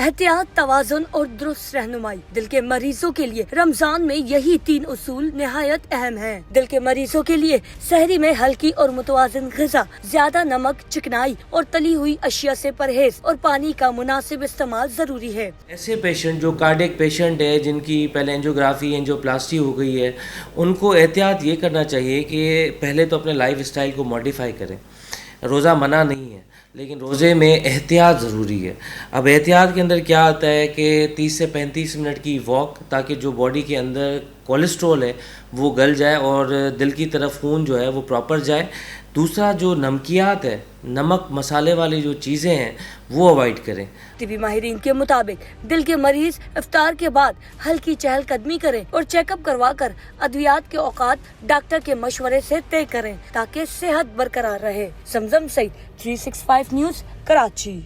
एहतियात, तवाज़ुन और दुरुस्त रहनुमाई। दिल के मरीजों के लिए रमजान में यही 3 उसूल निहायत अहम हैं। दिल के मरीजों के लिए सहरी में हल्की और मुतवाज़िन ग़िज़ा, ज्यादा नमक, चिकनाई और तली हुई अशिया से परहेज और पानी का मुनासिब इस्तेमाल जरूरी है। ऐसे पेशेंट जो कार्डियक पेशेंट है, जिनकी पहले एंजियोग्राफी एंजियोप्लास्टी हो गई है, उनको एहतियात ये करना चाहिए कि पहले तो अपने लाइफ स्टाइल को मॉडिफाई करें। रोज़ा मना नहीं है, लेकिन रोज़े में एहतियात ज़रूरी है। अब एहतियात के अंदर क्या आता है कि 30 से 35 मिनट की वॉक, ताकि जो बॉडी के अंदर कोलेस्ट्रॉल है वो गल जाए और दिल की तरफ खून जो है वो प्रॉपर जाए। दूसरा, जो नमकियात है, नमक मसाले वाली जो चीज़ें हैं वो अवॉइड करें। तिबी माहिरीन के मुताबिक दिल के मरीज इफ्तार के बाद हल्की चहलकदमी करें और चेकअप करवा कर अद्वियात के औकात डॉक्टर के मशवरे से तय करें ताकि सेहत बरकरार रहे। समझम सईद, 365 न्यूज़, कराची।